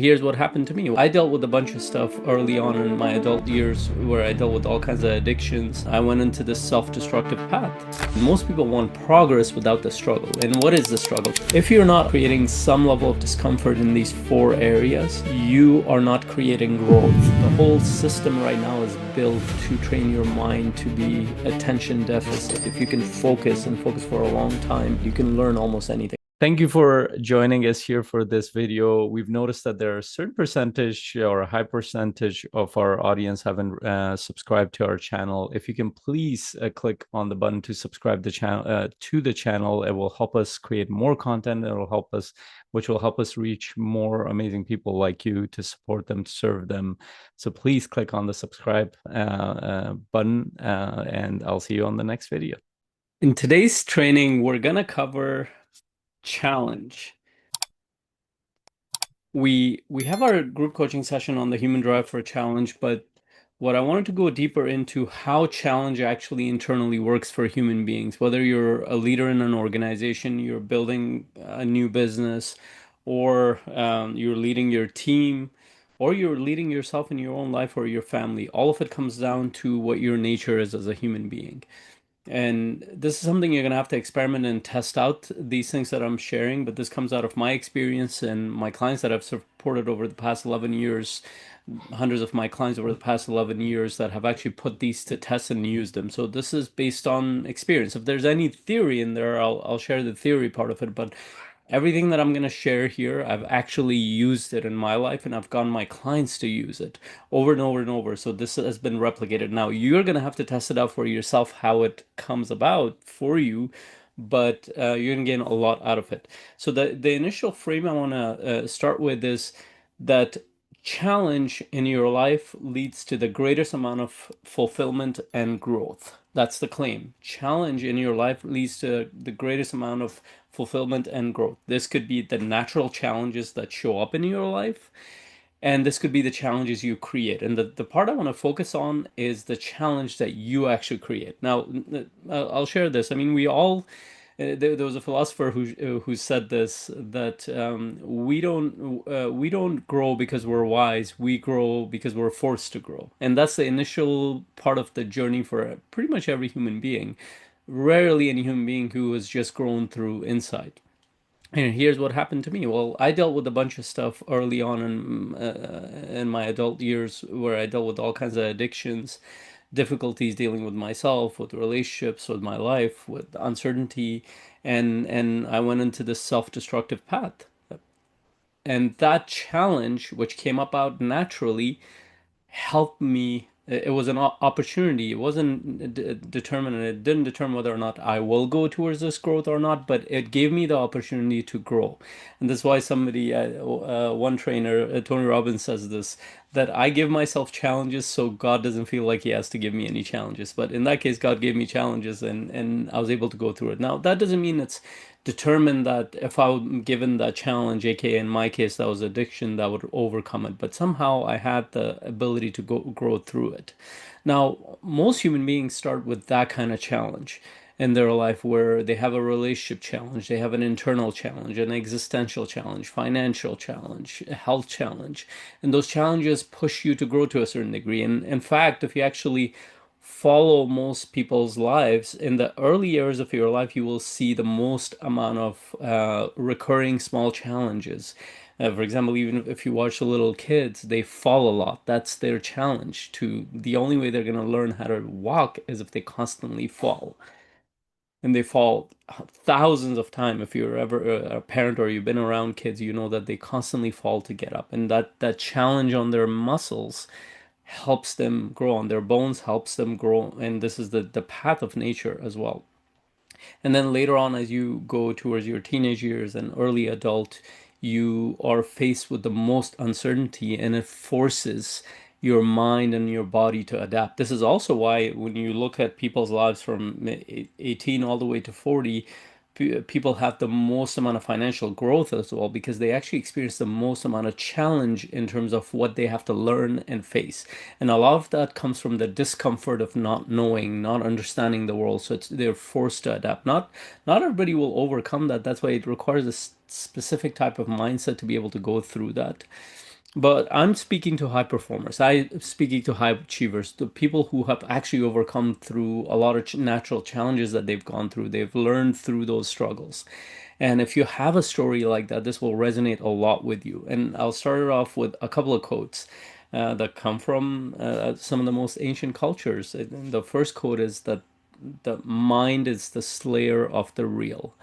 Here's what happened to me. I dealt with a bunch of stuff early on in my adult years where I dealt with all kinds of addictions. I went into this self-destructive path. Most people want progress without the struggle. And what is the struggle? If you're not creating some level of discomfort in these four areas, you are not creating growth. The whole system right now is built to train your mind to be attention deficit. If you can focus and focus for a long time, you can learn almost anything. Thank you for joining us here for this video. We've noticed that there are a certain percentage or a high percentage of our audience haven't subscribed to our channel. If you can please click on the button to subscribe to the channel, it will help us create more content. It will help us, which will help us reach more amazing people like you to support them, to serve them. So please click on the subscribe button and I'll see you on the next video. In today's training, we're going to cover challenge. We have our group coaching session on the human drive for a challenge, but what I wanted to go deeper into how challenge actually internally works for human beings, whether you're a leader in an organization, you're building a new business, or you're leading your team, or you're leading yourself in your own life or your family. All of it comes down to what your nature is as a human being. And this is something you're going to have to experiment and test out these things that I'm sharing, but this comes out of my experience and my clients that I've supported over the past 11 years, hundreds of my clients over the past 11 years that have actually put these to test and used them. So this is based on experience. If there's any theory in there, I'll share the theory part of it, but everything that I'm going to share here, I've actually used it in my life and I've gotten my clients to use it over and over and over. So this has been replicated. Now you're going to have to test it out for yourself how it comes about for you, but you're going to gain a lot out of it. So the initial frame I want to start with is that challenge in your life leads to the greatest amount of fulfillment and growth. That's the claim. Challenge in your life leads to the greatest amount of fulfillment and growth. This could be the natural challenges that show up in your life, and this could be the challenges you create. And the part I want to focus on is the challenge that you actually create. Now, I'll share this. I mean, we all there was a philosopher who said this that we don't grow because we're wise. We grow because we're forced to grow, and that's the initial part of the journey for pretty much every human being. Rarely any human being who has just grown through insight. And here's what happened to me. Well, I dealt with a bunch of stuff early on in my adult years where I dealt with all kinds of addictions, difficulties dealing with myself, with relationships, with my life, with uncertainty, and I went into this self-destructive path. And that challenge, which came about naturally, helped me. It was an opportunity. It wasn't determined, and it didn't determine whether or not I will go towards this growth or not, but it gave me the opportunity to grow. And that's why one trainer, Tony Robbins, says this, that I give myself challenges so God doesn't feel like he has to give me any challenges. But in that case, God gave me challenges and I was able to go through it. Now, that doesn't mean it's determined that if I was given that challenge, aka in my case, that was addiction, that would overcome it. But somehow I had the ability to grow through it. Now, most human beings start with that kind of challenge in their life where they have a relationship challenge, they have an internal challenge, an existential challenge, financial challenge, a health challenge. And those challenges push you to grow to a certain degree. And in fact, if you actually follow most people's lives, in the early years of your life, you will see the most amount of recurring small challenges. For example, even if you watch the little kids, they fall a lot. That's their challenge. The only way they're going to learn how to walk is if they constantly fall. And they fall thousands of times. If you're ever a parent or you've been around kids, you know that they constantly fall to get up. And that challenge on their muscles helps them grow, on their bones helps them grow. And this is the path of nature as well. And then later on, as you go towards your teenage years and early adult, you are faced with the most uncertainty, and it forces your mind and your body to adapt. This is also why when you look at people's lives from 18 all the way to 40, people have the most amount of financial growth as well because they actually experience the most amount of challenge in terms of what they have to learn and face. And a lot of that comes from the discomfort of not knowing, not understanding the world. So they're forced to adapt. Not everybody will overcome that. That's why it requires a specific type of mindset to be able to go through that. But I'm speaking to high performers. I'm speaking to high achievers, the people who have actually overcome through a lot of natural challenges that they've gone through. They've learned through those struggles. And if you have a story like that, this will resonate a lot with you. And I'll start it off with a couple of quotes that come from some of the most ancient cultures. And the first quote is that the mind is the slayer of the real.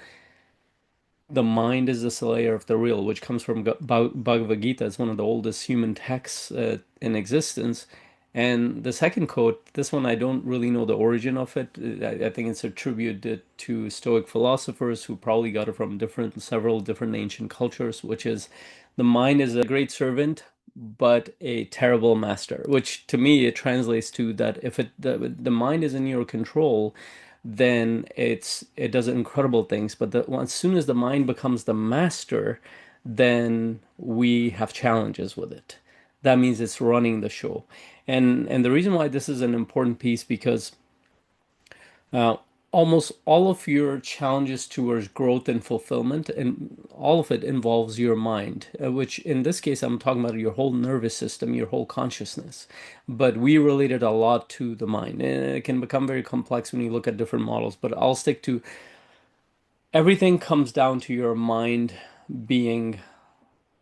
The mind is the slayer of the real, which comes from Bhagavad Gita. It's one of the oldest human texts in existence. And the second quote, this one I don't really know the origin of it. I think it's attributed to Stoic philosophers who probably got it from several different ancient cultures, which is the mind is a great servant, but a terrible master. Which to me it translates to that if the mind is in your control, then it does incredible things. But as soon as the mind becomes the master, then we have challenges with it. That means it's running the show. And the reason why this is an important piece because uh, almost all of your challenges towards growth and fulfillment, and all of it involves your mind, which in this case, I'm talking about your whole nervous system, your whole consciousness. But we relate it a lot to the mind. And it can become very complex when you look at different models, but I'll stick to everything comes down to your mind being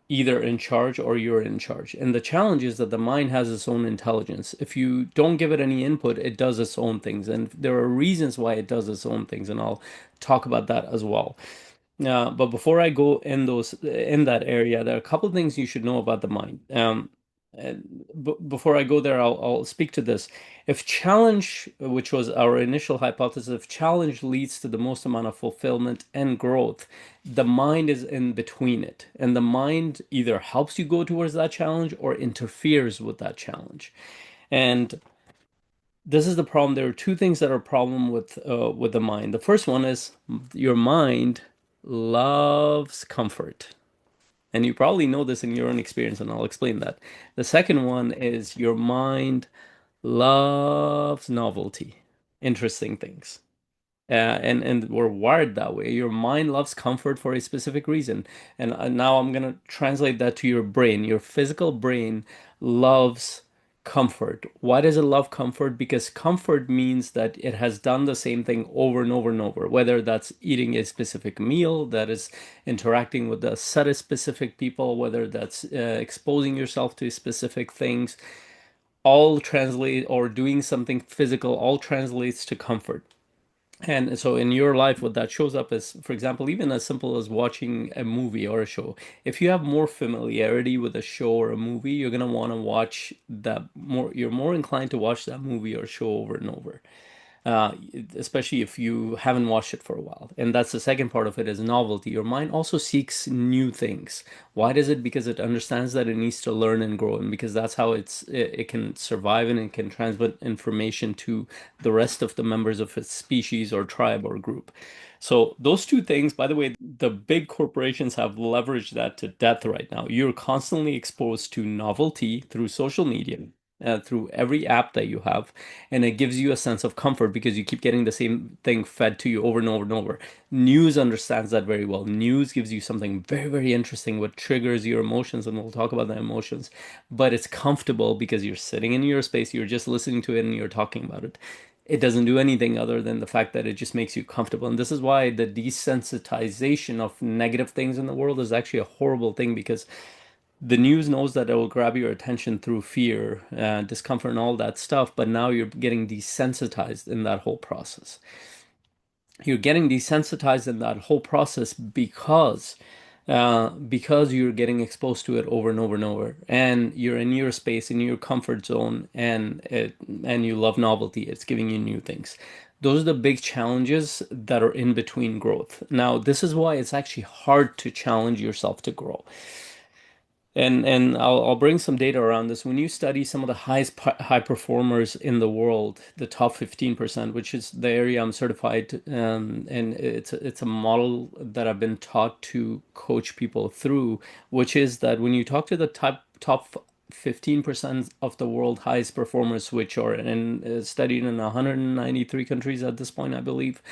either in charge or you're in charge. And the challenge is that the mind has its own intelligence. If you don't give it any input, it does its own things. And there are reasons why it does its own things. And I'll talk about that as well. But before I go in that area, there are a couple of things you should know about the mind. And before I go there, I'll speak to this. If challenge, which was our initial hypothesis, if challenge leads to the most amount of fulfillment and growth, the mind is in between it, and the mind either helps you go towards that challenge or interferes with that challenge. And this is the problem. There are two things that are a problem with the mind. The first one is your mind loves comfort. And you probably know this in your own experience, and I'll explain that. The second one is your mind loves novelty, interesting things. And we're wired that way. Your mind loves comfort for a specific reason. And now I'm gonna translate that to your brain. Your physical brain loves comfort. Why does it love comfort? Because comfort means that it has done the same thing over and over and over, whether that's eating a specific meal, that is interacting with a set of specific people, whether that's exposing yourself to specific things, all translate, or doing something physical, all translates to comfort. And so in your life, what that shows up is, for example, even as simple as watching a movie or a show. If you have more familiarity with a show or a movie, you're gonna want to watch that more. You're more inclined to watch that movie or show over and over, uh, especially if you haven't watched it for a while. And that's the second part of it is novelty. Your mind also seeks new things. Why does it? Because it understands that it needs to learn and grow, and because that's how it can survive and it can transmit information to the rest of the members of its species or tribe or group. So those two things, by the way, the big corporations have leveraged that to death right now. You're constantly exposed to novelty through social media, through every app that you have, and it gives you a sense of comfort because you keep getting the same thing fed to you over and over and over. News understands that very well. News gives you something very, very interesting, what triggers your emotions, and we'll talk about the emotions. But it's comfortable because you're sitting in your space, you're just listening to it, and you're talking about it. It doesn't do anything other than the fact that it just makes you comfortable. And this is why the desensitization of negative things in the world is actually a horrible thing because the news knows that it will grab your attention through fear, discomfort, and all that stuff, but now you're getting desensitized in that whole process. You're getting desensitized in that whole process because you're getting exposed to it over and over and over, and you're in your space, in your comfort zone, and you love novelty. It's giving you new things. Those are the big challenges that are in between growth. Now, this is why it's actually hard to challenge yourself to grow. And I'll bring some data around this. When you study some of the high performers in the world, the top 15%, which is the area I'm certified, and it's a model that I've been taught to coach people through, which is that when you talk to the top 15% of the world highest performers, which are studied in 193 countries at this point, I believe,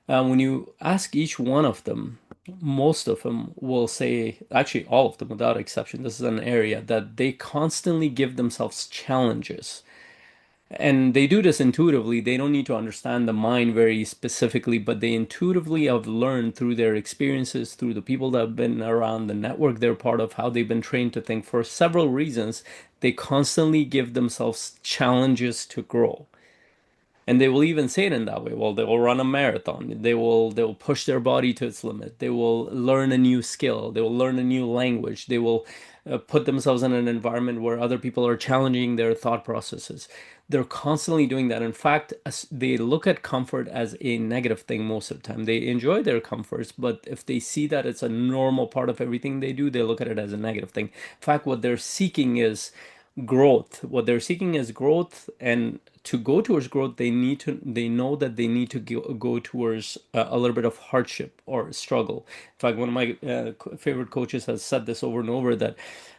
when you ask each one of them, most of them will say, actually, all of them without exception, this is an area that they constantly give themselves challenges. And they do this intuitively. They don't need to understand the mind very specifically, but they intuitively have learned through their experiences, through the people that have been around, the network they're part of, how they've been trained to think for several reasons. They constantly give themselves challenges to grow. And they will even say it in that way. Well, they will run a marathon. They will push their body to its limit. They will learn a new skill. They will learn a new language. They will put themselves in an environment where other people are challenging their thought processes. They're constantly doing that. In fact, they look at comfort as a negative thing most of the time. They enjoy their comforts, but if they see that it's a normal part of everything they do, they look at it as a negative thing. In fact, what they're seeking is growth. What they're seeking is growth, and to go towards growth, they know that they need to go towards a little bit of hardship or struggle. In fact, one of my favorite coaches has said this over and over, that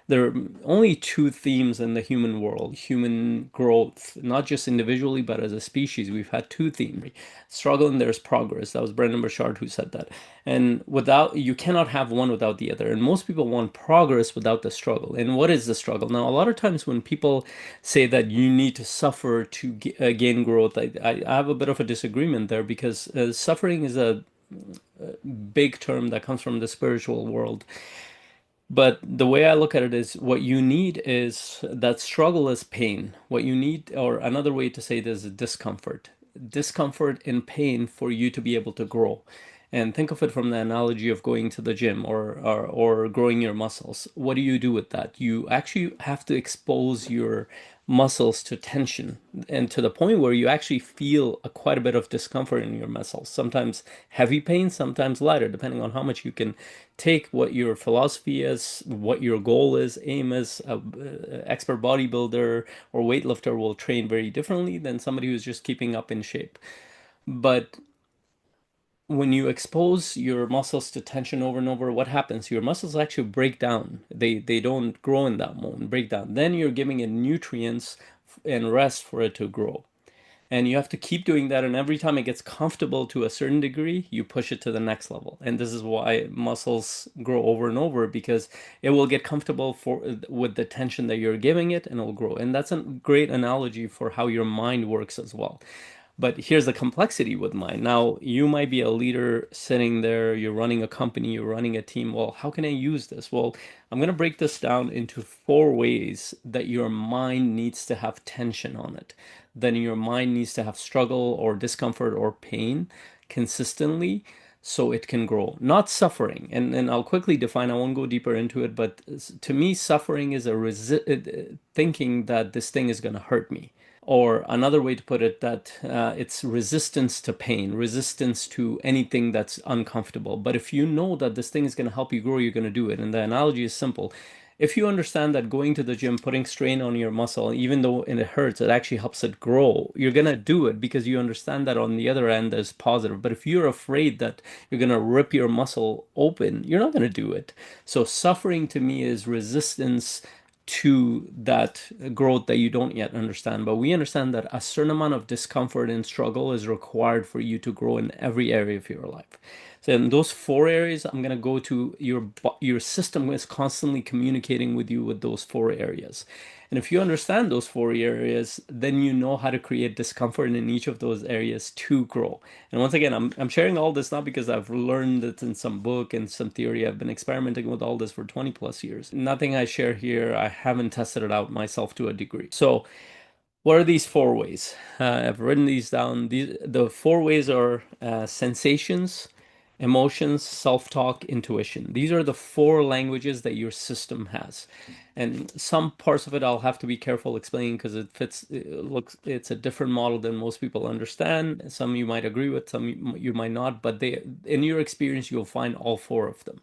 there are only two themes in the human world: human growth, not just individually, but as a species. We've had two themes: struggle and there's progress. That was Brendan Burchard who said that. And without, you cannot have one without the other. And most people want progress without the struggle. And what is the struggle? Now, a lot of times when people say that you need to suffer to gain growth, I have a bit of a disagreement there, because suffering is a big term that comes from the spiritual world. But the way I look at it is, what you need is that struggle is pain. What you need, or another way to say it, is discomfort. Discomfort and pain for you to be able to grow. And think of it from the analogy of going to the gym, or growing your muscles. What do you do with that? You actually have to expose your muscles to tension, and to the point where you actually feel quite a bit of discomfort in your muscles. Sometimes heavy pain, sometimes lighter, depending on how much you can take, what your philosophy is, what your goal is, aim is. A expert bodybuilder or weightlifter will train very differently than somebody who's just keeping up in shape. But when you expose your muscles to tension over and over, what happens? Your muscles actually break down. They don't grow in that moment, break down. Then you're giving it nutrients and rest for it to grow. And you have to keep doing that. And every time it gets comfortable to a certain degree, you push it to the next level. And this is why muscles grow over and over, because it will get comfortable with the tension that you're giving it, and it'll grow. And that's a great analogy for how your mind works as well. But here's the complexity with mine. Now, you might be a leader sitting there, you're running a company, you're running a team. Well, how can I use this? Well, I'm going to break this down into four ways that your mind needs to have tension on it. Then your mind needs to have struggle or discomfort or pain consistently, so it can grow, not suffering. And I'll quickly define, I won't go deeper into it, but to me, suffering is thinking that this thing is going to hurt me. Or another way to put it, that it's resistance to pain, resistance to anything that's uncomfortable. But if you know that this thing is going to help you grow, you're going to do it. And the analogy is simple. If you understand that going to the gym, putting strain on your muscle, even though it hurts, it actually helps it grow, you're going to do it because you understand that on the other end there's positive. But if you're afraid that you're going to rip your muscle open, you're not going to do it. So suffering to me is resistance to that growth that you don't yet understand. But we understand that a certain amount of discomfort and struggle is required for you to grow in every area of your life. So in those four areas, I'm going to go to your system is constantly communicating with you with those four areas. And if you understand those four areas, then you know how to create discomfort in each of those areas to grow. And once again, I'm sharing all this not because I've learned it in some book and some theory. I've been experimenting with all this for 20 plus years. Nothing I share here, I haven't tested it out myself to a degree. So what are these four ways? I've written these down. The four ways are sensations, emotions, self-talk, intuition. These are the four languages that your system has. And some parts of it I'll have to be careful explaining because it's a different model than most people understand. Some you might agree with, some you might not, but in your experience, you'll find all four of them.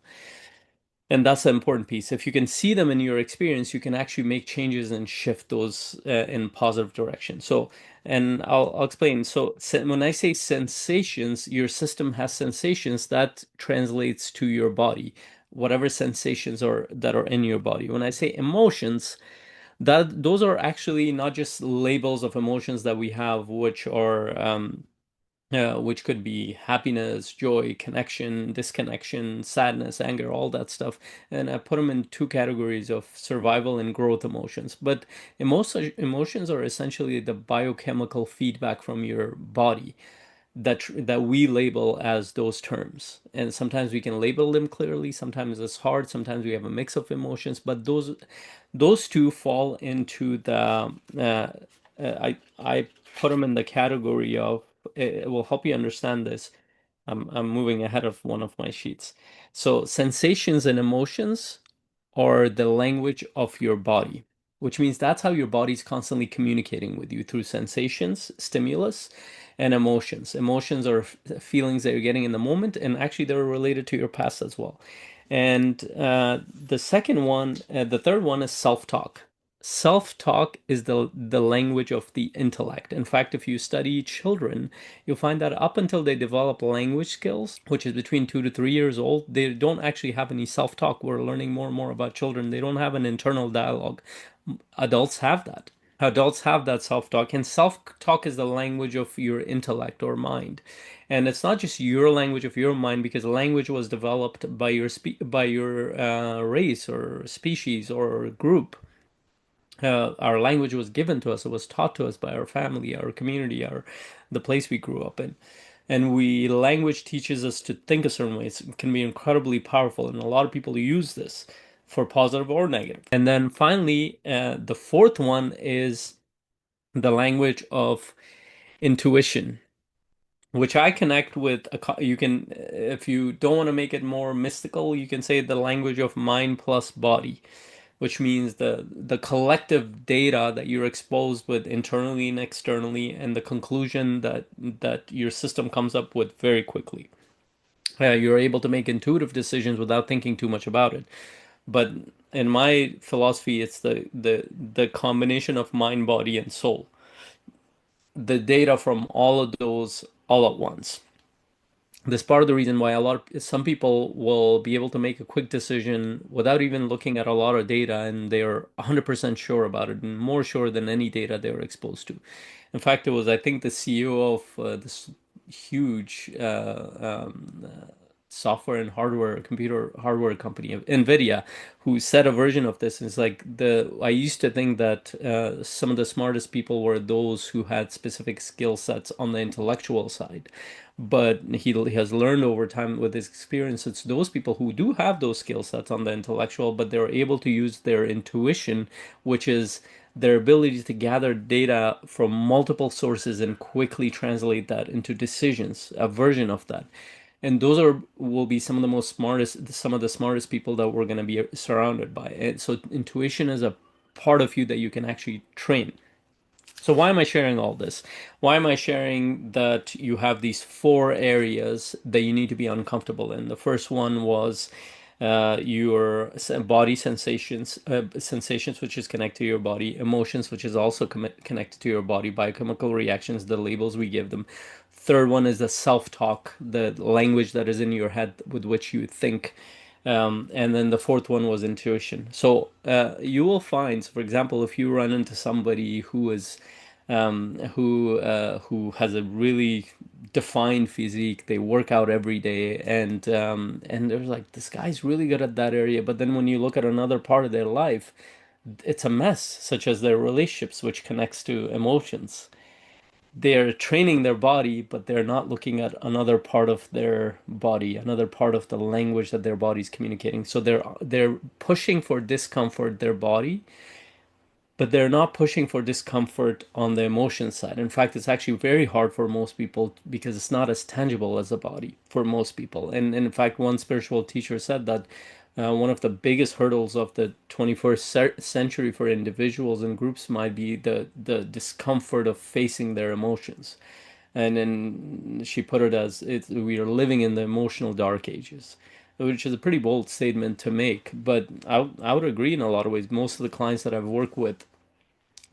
And that's the important piece. If you can see them in your experience, you can actually make changes and shift those in positive direction. So, and I'll explain. So, when I say sensations, your system has sensations that translates to your body, whatever sensations are that are in your body. When I say emotions, that those are actually not just labels of emotions that we have, which are which could be happiness, joy, connection, disconnection, sadness, anger, all that stuff. And I put them in two categories of survival and growth emotions. But emotions are essentially the biochemical feedback from your body that we label as those terms. And sometimes we can label them clearly, sometimes it's hard, sometimes we have a mix of emotions, but those two fall into the I put them in the category of it will help you understand this. I'm moving ahead of one of my sheets. So sensations and emotions are the language of your body, which means that's how your body's constantly communicating with you through sensations, stimulus, and emotions. Emotions are feelings that you're getting in the moment, and actually they're related to your past as well. And the third one is self-talk. Self-talk is the language of the intellect. In fact, if you study children, you'll find that up until they develop language skills, which is between 2 to 3 years old, they don't actually have any self-talk. We're learning more and more about children. They don't have an internal dialogue. Adults have that. Adults have that self-talk, and self-talk is the language of your intellect or mind. And it's not just your language of your mind, because language was developed by your race or species or group. Our language was given to us. It was taught to us by our family, our community, our the place we grew up in. And we language teaches us to think a certain way. It can be incredibly powerful, and a lot of people use this for positive or negative. And then finally, the fourth one is the language of intuition, which I connect with. You can, if you don't want to make it more mystical, you can say the language of mind plus body, which means the collective data that you're exposed with internally and externally, and the conclusion that your system comes up with very quickly. You're able to make intuitive decisions without thinking too much about it. But in my philosophy, it's the combination of mind, body, and soul. The data from all of those all at once. This part of the reason why some people will be able to make a quick decision without even looking at a lot of data, and they're 100% sure about it, and more sure than any data they were exposed to. In fact, it was, I think, the CEO of this huge software and hardware, computer hardware company, NVIDIA, who said a version of this. And it's like I used to think that some of the smartest people were those who had specific skill sets on the intellectual side. But he has learned over time with his experience, it's those people who do have those skill sets on the intellectual, but they're able to use their intuition, which is their ability to gather data from multiple sources and quickly translate that into decisions, a version of that. And those are will be some of the smartest people that we're going to be surrounded by. And so intuition is a part of you that you can actually train. So why am I sharing all this? Why am I sharing that you have these four areas that you need to be uncomfortable in? The first one was your body sensations, which is connected to your body, emotions, which is also connected to your body, biochemical reactions, the labels we give them. Third one is the self-talk, the language that is in your head with which you think. And then the fourth one was intuition. So you will find, so for example, if you run into somebody who has a really defined physique, they work out every day, and there's like this guy's really good at that area, but then when you look at another part of their life, it's a mess, such as their relationships, which connects to emotions. They're training their body, but they're not looking at another part of their body, another part of the language that their body's communicating. So they're pushing for discomfort their body, but they're not pushing for discomfort on the emotion side. In fact, it's actually very hard for most people because it's not as tangible as the body for most people. And in fact, one spiritual teacher said that one of the biggest hurdles of the 21st century for individuals and groups might be the discomfort of facing their emotions. And then she put it as we are living in the emotional dark ages, which is a pretty bold statement to make. But I would agree in a lot of ways. Most of the clients that I've worked with,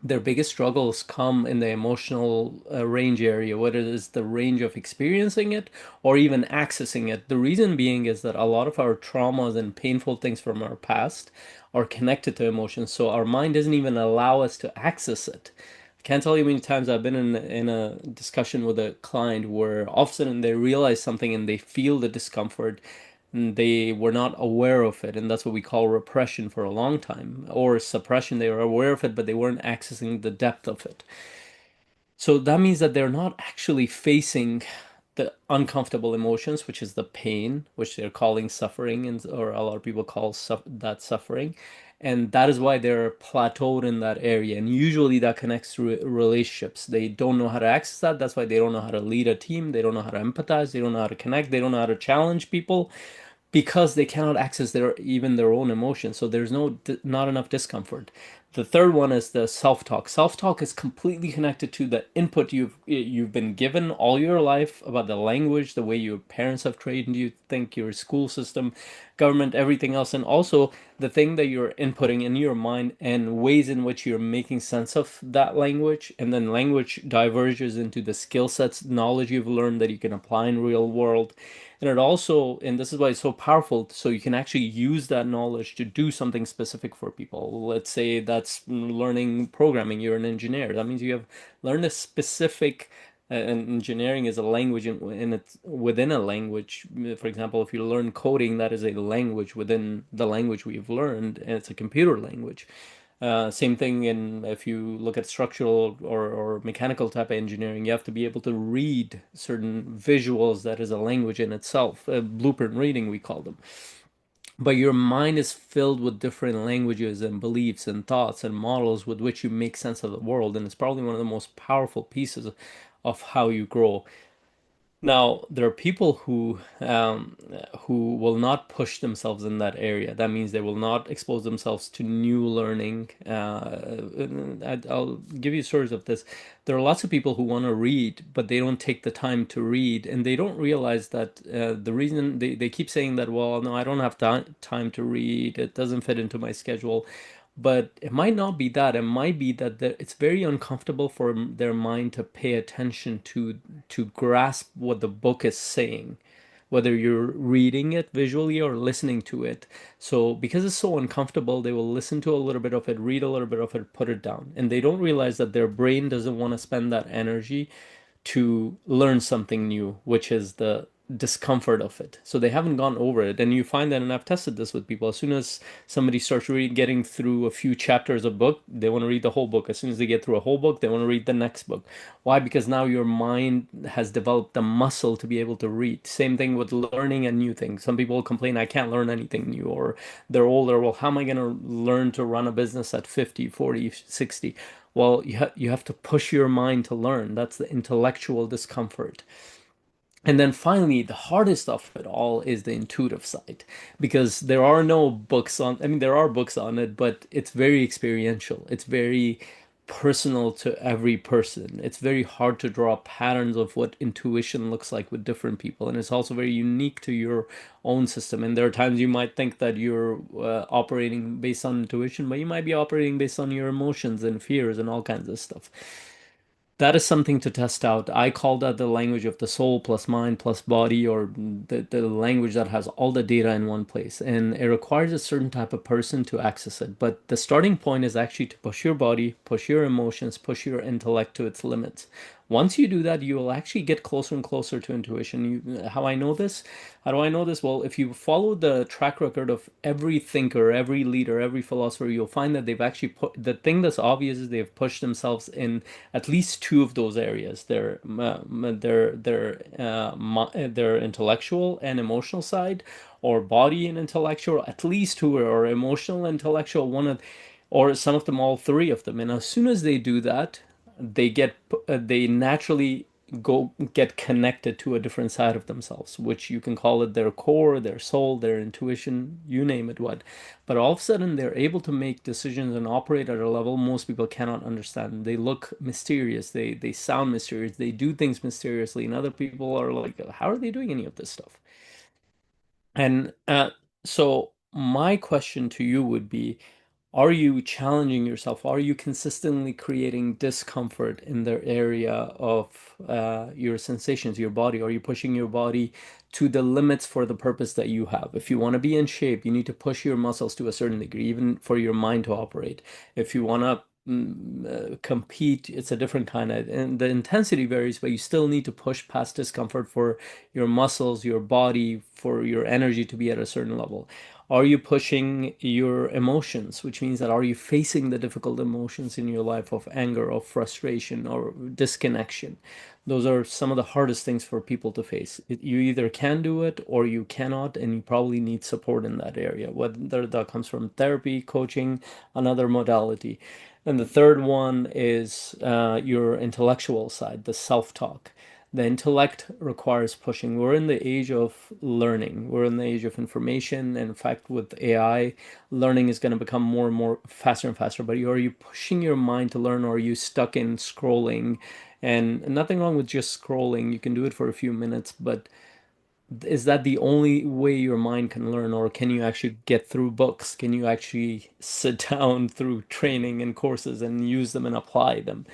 their biggest struggles come in the emotional range area, whether it is the range of experiencing it or even accessing it. The reason being is that a lot of our traumas and painful things from our past are connected to emotions. So our mind doesn't even allow us to access it Can't tell you how many times I've been in a discussion with a client where all of a sudden they realize something and they feel the discomfort and they were not aware of it, and that's what we call repression for a long time, or suppression. They were aware of it, but they weren't accessing the depth of it. So that means that they're not actually facing the uncomfortable emotions, which is the pain, which they're calling suffering, and or a lot of people call that suffering. And that is why they're plateaued in that area. And usually that connects to relationships. They don't know how to access that. That's why they don't know how to lead a team. They don't know how to empathize. They don't know how to connect. They don't know how to challenge people because they cannot access their own emotions. So there's not enough discomfort. The third one is the self-talk. Self-talk is completely connected to the input you've been given all your life about the language, the way your parents have trained you, think your school system, government, everything else, and also the thing that you're inputting in your mind and ways in which you're making sense of that language. And then language diverges into the skill sets, knowledge you've learned that you can apply in real world. And it also, and this is why it's so powerful, so you can actually use that knowledge to do something specific for people. Let's say that's learning programming, you're an engineer. That means you have learned a specific, and engineering is a language in it's within a language. For example, if you learn coding, that is a language within the language we've learned, and it's a computer language. Same thing in if you look at structural or mechanical type of engineering, you have to be able to read certain visuals that is a language in itself, blueprint reading, we call them. But your mind is filled with different languages and beliefs and thoughts and models with which you make sense of the world. And it's probably one of the most powerful pieces of how you grow. Now, there are people who will not push themselves in that area. That means they will not expose themselves to new learning. I'll give you stories of this. There are lots of people who want to read, but they don't take the time to read, and they don't realize that the reason they keep saying that, well, no, I don't have time to read. It doesn't fit into my schedule. But it might not be that. It might be that it's very uncomfortable for their mind to pay attention to grasp what the book is saying, whether you're reading it visually or listening to it. So because it's so uncomfortable, they will listen to a little bit of it, read a little bit of it, put it down. And they don't realize that their brain doesn't want to spend that energy to learn something new, which is the discomfort of it. So they haven't gone over it. And you find that, and I've tested this with people, as soon as somebody starts getting through a few chapters of book, they want to read the whole book. As soon as they get through a whole book, they want to read the next book. Why? Because now your mind has developed the muscle to be able to read. Same thing with learning a new thing. Some people complain, I can't learn anything new, or they're older. Well, how am I going to learn to run a business at 50, 40, 60? Well, you have to push your mind to learn. That's the intellectual discomfort. And then finally, the hardest of it all is the intuitive side because there are no books on, I mean, there are books on it, but it's very experiential. It's very personal to every person. It's very hard to draw patterns of what intuition looks like with different people. And it's also very unique to your own system. And there are times you might think that you're operating based on intuition, but you might be operating based on your emotions and fears and all kinds of stuff. That is something to test out. I call that the language of the soul plus mind plus body, or the language that has all the data in one place. And it requires a certain type of person to access it. But the starting point is actually to push your body, push your emotions, push your intellect to its limits. Once you do that, you will actually get closer and closer to intuition. How I know this? How do I know this? Well, if you follow the track record of every thinker, every leader, every philosopher, you'll find that they've actually put the thing that's obvious is they've pushed themselves in at least two of those areas. Their intellectual and emotional side, or body and intellectual, at least two, or emotional and intellectual, or some of them, all three of them. And as soon as they do that, they naturally go get connected to a different side of themselves, which you can call it their core, their soul, their intuition, you name it what. But all of a sudden they're able to make decisions and operate at a level most people cannot understand. They look mysterious, they sound mysterious, they do things mysteriously, and other people are like, how are they doing any of this stuff? And so my question to you would be, are you challenging yourself? Are you consistently creating discomfort in the area of your sensations, your body? Are you pushing your body to the limits for the purpose that you have? If you want to be in shape, you need to push your muscles to a certain degree, even for your mind to operate. If you want to compete. It's a different kind of, and the intensity varies, but you still need to push past discomfort for your muscles, your body, for your energy to be at a certain level. Are you pushing your emotions, which means that are you facing the difficult emotions in your life of anger, of frustration, or disconnection? Those are some of the hardest things for people to face. You either can do it or you cannot, and you probably need support in that area, whether that comes from therapy, coaching, another modality. And the third one is your intellectual side, the self-talk. The intellect requires pushing. We're in the age of learning. We're in the age of information. And in fact, with AI, learning is going to become more and more faster and faster. But are you pushing your mind to learn, or are you stuck in scrolling? And nothing wrong with just scrolling. You can do it for a few minutes, but is that the only way your mind can learn, or can you actually get through books? Can you actually sit down through training and courses and use them and apply them?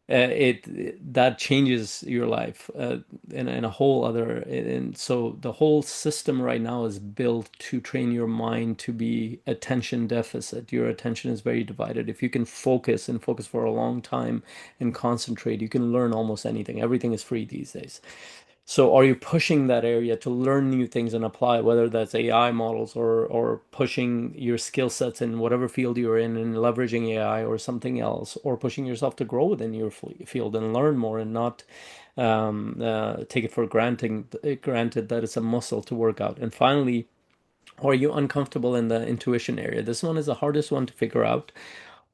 That changes your life in a whole other. And so the whole system right now is built to train your mind to be attention deficit. Your attention is very divided. If you can focus and focus for a long time and concentrate, you can learn almost anything. Everything is free these days. So are you pushing that area to learn new things and apply, whether that's AI models, or pushing your skill sets in whatever field you're in and leveraging AI or something else, or pushing yourself to grow within your field and learn more and not take it for granted that it's a muscle to work out. And finally, are you uncomfortable in the intuition area? This one is the hardest one to figure out.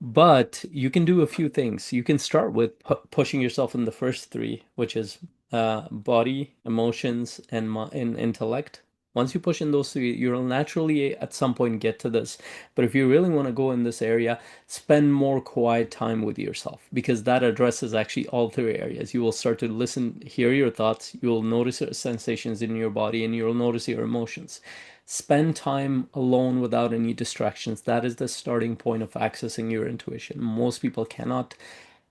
But you can do a few things. You can start with pushing yourself in the first three, which is body, emotions, and intellect. Once you push in those three, you'll naturally at some point get to this. But if you really want to go in this area, spend more quiet time with yourself, because that addresses actually all three areas. You will start to listen, hear your thoughts, you will notice your sensations in your body, and you'll notice your emotions. Spend time alone without any distractions. That is the starting point of accessing your intuition. Most people cannot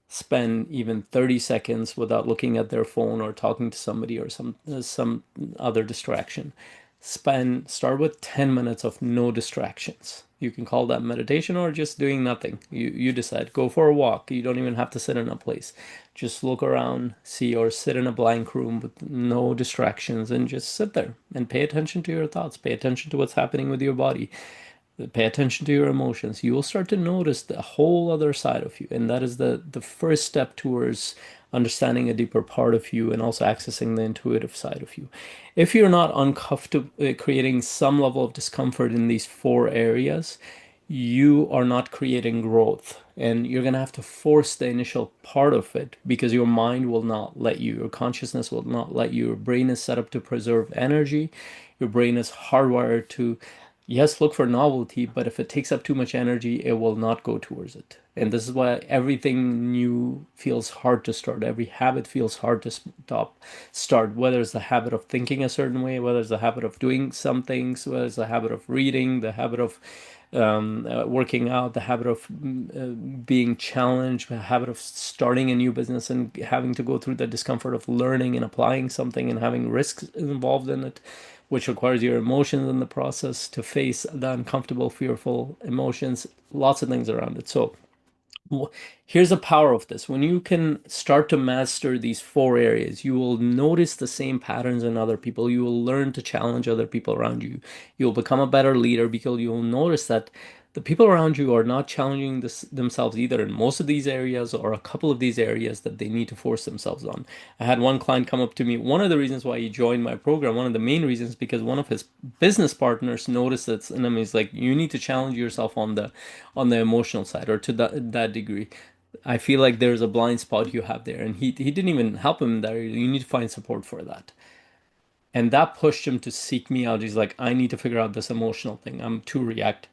spend even 30 seconds without looking at their phone or talking to somebody or some other distraction. Start with 10 minutes of no distractions. You can call that meditation or just doing nothing. You decide. Go for a walk. You don't even have to sit in a place. Just look around, see, or sit in a blank room with no distractions and just sit there and pay attention to your thoughts. Pay attention to what's happening with your body. Pay attention to your emotions. You will start to notice the whole other side of you, and that is the first step towards understanding a deeper part of you and also accessing the intuitive side of you. If you're not uncomfortable creating some level of discomfort in these four areas, you are not creating growth, and you're going to have to force the initial part of it because your mind will not let you, your consciousness will not let you. Your brain is set up to preserve energy. Your brain is hardwired to, yes, look for novelty, but if it takes up too much energy, it will not go towards it. And this is why everything new feels hard to start. Every habit feels hard to start, whether it's the habit of thinking a certain way, whether it's the habit of doing some things, whether it's the habit of reading, the habit of working out, the habit of being challenged, the habit of starting a new business and having to go through the discomfort of learning and applying something and having risks involved in it, which requires your emotions in the process to face the uncomfortable, fearful emotions, lots of things around it. So here's the power of this. When you can start to master these four areas, you will notice the same patterns in other people. You will learn to challenge other people around you. You'll become a better leader because you'll notice that the people around you are not challenging themselves either in most of these areas or a couple of these areas that they need to force themselves on. I had one client come up to me. One of the reasons why he joined my program, one of the main reasons, because one of his business partners noticed it in him. He's like, you need to challenge yourself on the emotional side, or to that degree. I feel like there's a blind spot you have there. And he didn't even help him there. You need to find support for that. And that pushed him to seek me out. He's like, I need to figure out this emotional thing. I'm too reactive.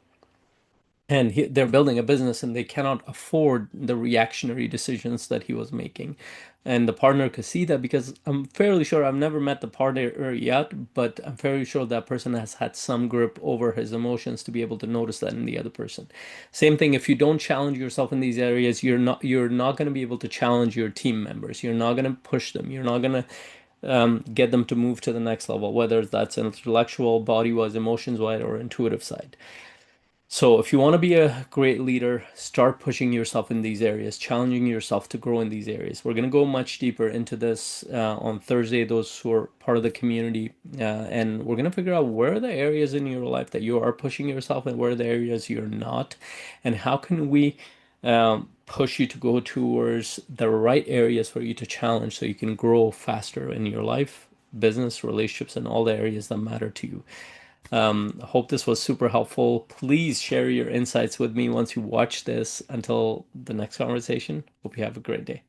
And they're building a business and they cannot afford the reactionary decisions that he was making. And the partner could see that, because I'm fairly sure, I've never met the partner yet, but I'm fairly sure that person has had some grip over his emotions to be able to notice that in the other person. Same thing, if you don't challenge yourself in these areas, you're not going to be able to challenge your team members. You're not going to push them. You're not going to get them to move to the next level, whether that's intellectual, body wise, emotions wise, or intuitive side. So, if you want to be a great leader, start pushing yourself in these areas, challenging yourself to grow in these areas. We're going to go much deeper into this on Thursday, those who are part of the community. And we're going to figure out where are the areas in your life that you are pushing yourself and where are the areas you're not. And how can we push you to go towards the right areas for you to challenge so you can grow faster in your life, business, relationships, and all the areas that matter to you. I hope this was super helpful. Please share your insights with me once you watch this. Until the next conversation, hope you have a great day.